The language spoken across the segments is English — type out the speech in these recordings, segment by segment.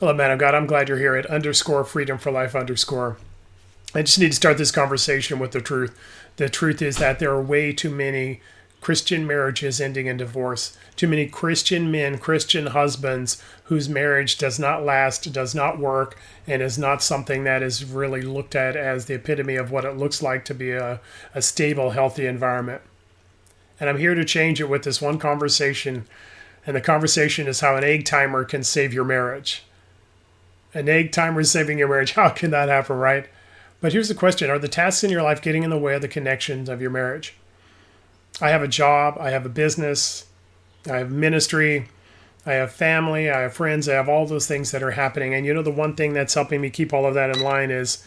Hello, man of God. I'm glad you're here at underscore freedom for life underscore. I just need to start this conversation with the truth. The truth is that there are way too many Christian marriages ending in divorce. Too many Christian men, Christian husbands whose marriage does not last, does not work, and is not something that is really looked at as the epitome of what it looks like to be a stable, healthy environment. And I'm here to change it with this one conversation. And the conversation is how an egg timer can save your marriage. An egg timer is saving your marriage. How can that happen, right? But here's the question. Are the tasks in your life getting in the way of the connections of your marriage? I have a job. I have a business. I have ministry. I have family. I have friends. I have all those things that are happening. And you know, the one thing that's helping me keep all of that in line is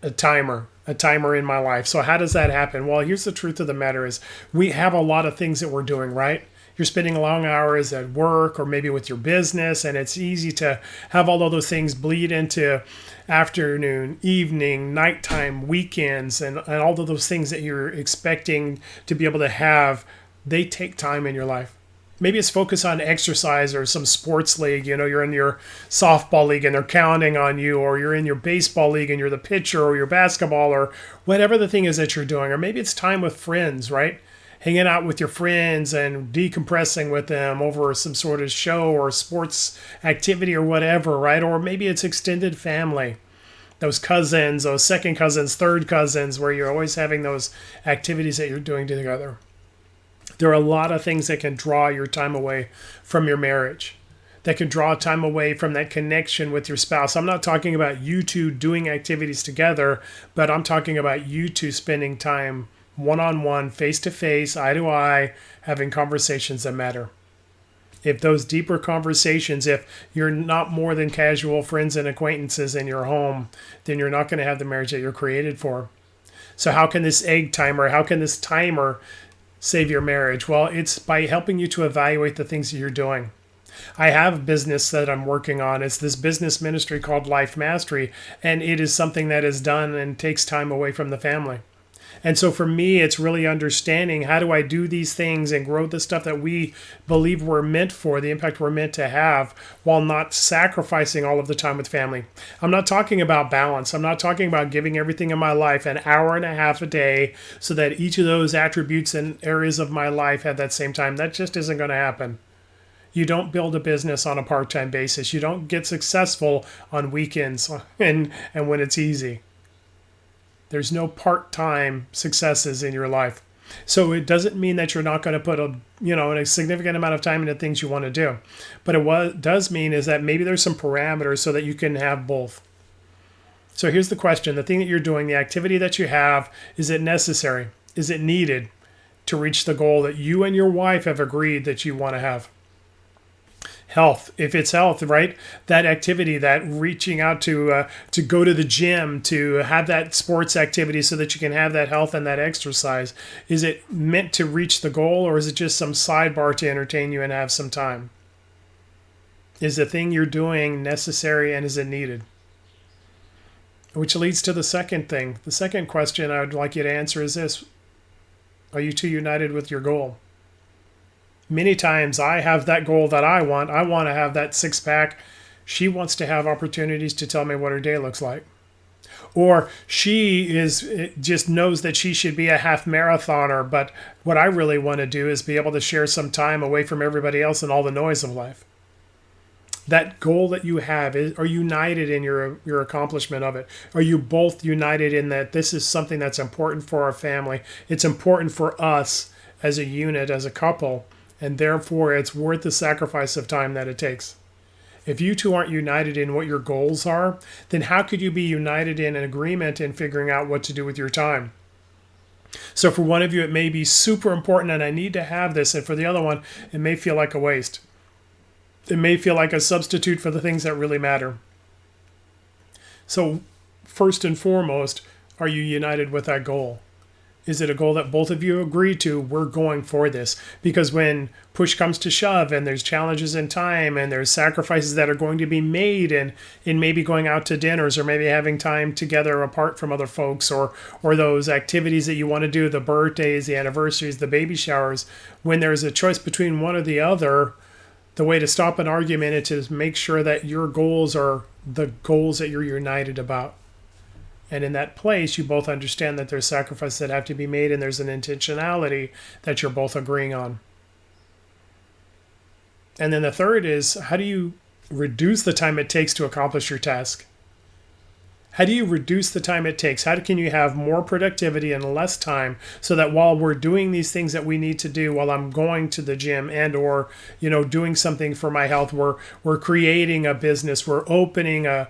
a timer in my life. So how does that happen? Well, here's the truth of the matter is we have a lot of things that we're doing, right? You're spending long hours at work or maybe with your business, and it's easy to have all of those things bleed into afternoon, evening, nighttime, weekends, and all of those things that you're expecting to be able to have. They take time in your life. Maybe it's focused on exercise or some sports league. You know, you're in your softball league and they're counting on you, or you're in your baseball league and you're the pitcher, or your basketball, or whatever the thing is that you're doing. Or maybe it's time with friends, right? Hanging out with your friends and decompressing with them over some sort of show or sports activity or whatever, right? Or maybe it's extended family, those cousins, those second cousins, third cousins, where you're always having those activities that you're doing together. There are a lot of things that can draw your time away from your marriage, that can draw time away from that connection with your spouse. I'm not talking about you two doing activities together, but I'm talking about you two spending time one-on-one, face-to-face, eye-to-eye, having conversations that matter. If those deeper conversations, if you're not more than casual friends and acquaintances in your home, then you're not going to have the marriage that you're created for. So how can this how can this timer save your marriage? Well, it's by helping you to evaluate the things that you're doing. I have a business that I'm working on. It's this business ministry called Life Mastery, and it is something that is done and takes time away from the family. And so for me, it's really understanding how do I do these things and grow the stuff that we believe we're meant for, the impact we're meant to have, while not sacrificing all of the time with family. I'm not talking about balance. I'm not talking about giving everything in my life an hour and a half a day so that each of those attributes and areas of my life have that same time. That just isn't going to happen. You don't build a business on a part-time basis. You don't get successful on weekends and when it's easy. There's no part-time successes in your life. So it doesn't mean that you're not going to put a significant amount of time into things you want to do. But what does mean is that maybe there's some parameters so that you can have both. So here's the question. The thing that you're doing, the activity that you have, is it necessary? Is it needed to reach the goal that you and your wife have agreed that you want to have? Health, if it's health, right? That activity, that reaching out to go to the gym, to have that sports activity so that you can have that health and that exercise. Is it meant to reach the goal, or is it just some sidebar to entertain you and have some time? Is the thing you're doing necessary, and is it needed? Which leads to the second thing. The second question I would like you to answer is this. Are you two united with your goal? Many times I have that goal that I want. I want to have that six-pack. She wants to have opportunities to tell me what her day looks like. Or she just knows that she should be a half marathoner, but what I really want to do is be able to share some time away from everybody else and all the noise of life. That goal that you have, are you united in your accomplishment of it? Are you both united in that this is something that's important for our family? It's important for us as a unit, as a couple, and therefore it's worth the sacrifice of time that it takes. If you two aren't united in what your goals are, then how could you be united in an agreement in figuring out what to do with your time? So for one of you, it may be super important and I need to have this. And for the other one, it may feel like a waste. It may feel like a substitute for the things that really matter. So first and foremost, are you united with that goal? Is it a goal that both of you agree to? We're going for this. Because when push comes to shove and there's challenges in time and there's sacrifices that are going to be made and in maybe going out to dinners or maybe having time together apart from other folks or those activities that you want to do, the birthdays, the anniversaries, the baby showers, when there's a choice between one or the other, The way to stop an argument is to make sure that your goals are the goals that you're united about. And in that place, you both understand that there's sacrifices that have to be made and there's an intentionality that you're both agreeing on. And then the third is, how do you reduce the time it takes to accomplish your task? How do you reduce the time it takes? How can you have more productivity and less time so that while we're doing these things that we need to do, while I'm going to the gym and or, doing something for my health, we're creating a business, we're opening a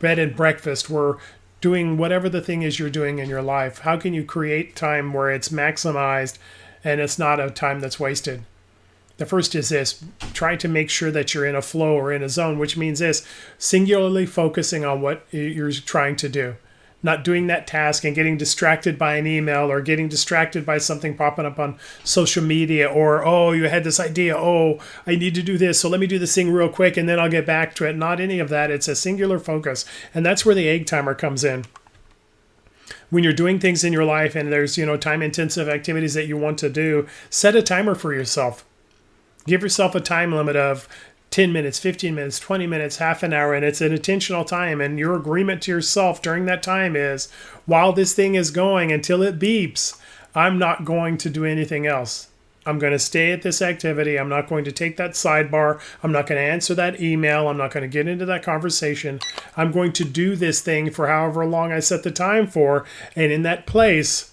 bed and breakfast, we're doing whatever the thing is you're doing in your life. How can you create time where it's maximized and it's not a time that's wasted? The first is this: try to make sure that you're in a flow or in a zone, which means this: singularly focusing on what you're trying to do. Not doing that task and getting distracted by an email or getting distracted by something popping up on social media, or, oh, you had this idea, oh, I need to do this, so let me do this thing real quick and then I'll get back to it. Not any of that. It's a singular focus. And that's where the egg timer comes in. When you're doing things in your life and there's, time-intensive activities that you want to do, set a timer for yourself. Give yourself a time limit of 10 minutes, 15 minutes, 20 minutes, half an hour, and it's an intentional time. And your agreement to yourself during that time is, while this thing is going until it beeps, I'm not going to do anything else. I'm going to stay at this activity. I'm not going to take that sidebar. I'm not going to answer that email. I'm not going to get into that conversation. I'm going to do this thing for however long I set the time for. And in that place,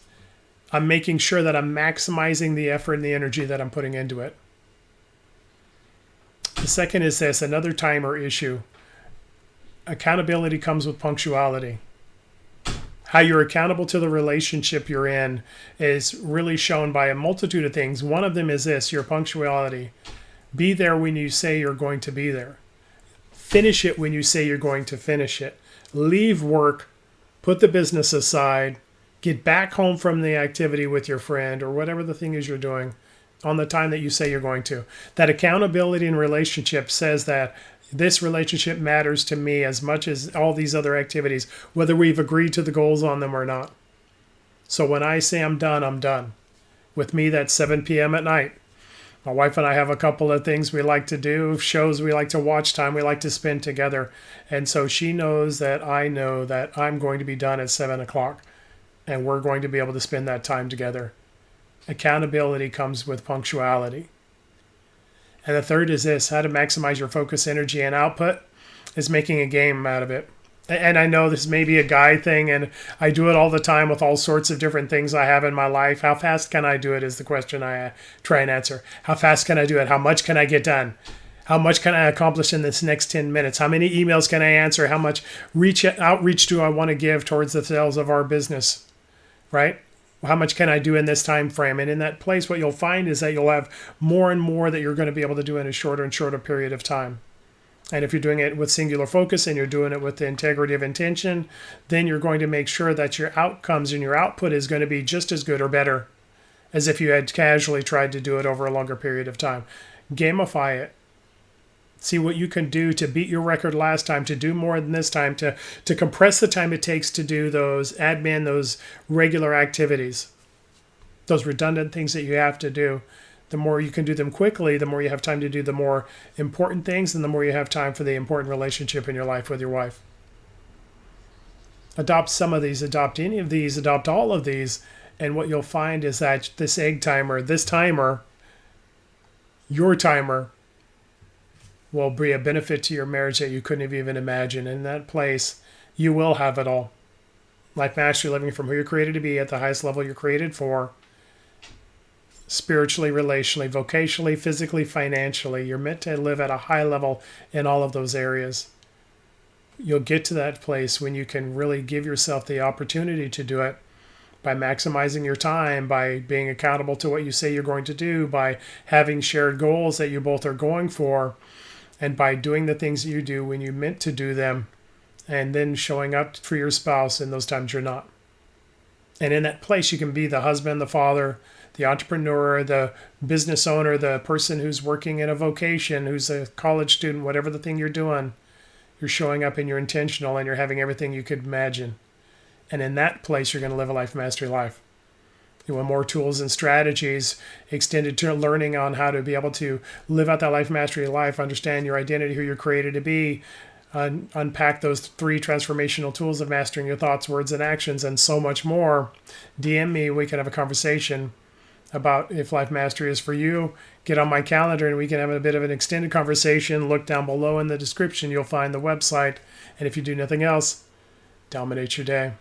I'm making sure that I'm maximizing the effort and the energy that I'm putting into it. The second is this, another timer issue. Accountability comes with punctuality. How you're accountable to the relationship you're in is really shown by a multitude of things. One of them is this, your punctuality. Be there when you say you're going to be there. Finish it when you say you're going to finish it. Leave work, put the business aside, get back home from the activity with your friend or whatever the thing is you're doing on the time that you say you're going to. That accountability in relationship says that this relationship matters to me as much as all these other activities, whether we've agreed to the goals on them or not. So when I say I'm done, I'm done. With me, that's 7 p.m. at night. My wife and I have a couple of things we like to do, shows we like to watch, time we like to spend together. And so she knows that I know that I'm going to be done at 7 o'clock and we're going to be able to spend that time together. Accountability comes with punctuality. And the third is this, how to maximize your focus, energy, and output is making a game out of it. And I know this may be a guy thing, and I do it all the time with all sorts of different things I have in my life. How fast can I do it is the question I try and answer. How fast can I do it? How much can I get done? How much can I accomplish in this next 10 minutes? How many emails can I answer? How much outreach do I want to give towards the sales of our business, right? How much can I do in this time frame? And in that place, what you'll find is that you'll have more and more that you're going to be able to do in a shorter and shorter period of time. And if you're doing it with singular focus and you're doing it with the integrity of intention, then you're going to make sure that your outcomes and your output is going to be just as good or better as if you had casually tried to do it over a longer period of time. Gamify it. See what you can do to beat your record last time, to do more than this time, to compress the time it takes to do those admin, those regular activities, those redundant things that you have to do. The more you can do them quickly, the more you have time to do the more important things, and the more you have time for the important relationship in your life with your wife. Adopt some of these, adopt any of these, adopt all of these, and what you'll find is that this egg timer, this timer, your timer, will be a benefit to your marriage that you couldn't have even imagined. In that place, you will have it all. Life mastery, living from who you're created to be at the highest level you're created for. Spiritually, relationally, vocationally, physically, financially. You're meant to live at a high level in all of those areas. You'll get to that place when you can really give yourself the opportunity to do it by maximizing your time, by being accountable to what you say you're going to do, by having shared goals that you both are going for, and by doing the things that you do when you meant to do them, and then showing up for your spouse in those times you're not. And in that place, you can be the husband, the father, the entrepreneur, the business owner, the person who's working in a vocation, who's a college student, whatever the thing you're doing. You're showing up and you're intentional and you're having everything you could imagine. And in that place, you're going to live a life mastery life. You want more tools and strategies, extended to learning on how to be able to live out that life mastery life, understand your identity, who you're created to be, unpack those 3 transformational tools of mastering your thoughts, words, and actions, and so much more. DM me. We can have a conversation about if life mastery is for you. Get on my calendar and we can have a bit of an extended conversation. Look down below in the description. You'll find the website. And if you do nothing else, dominate your day.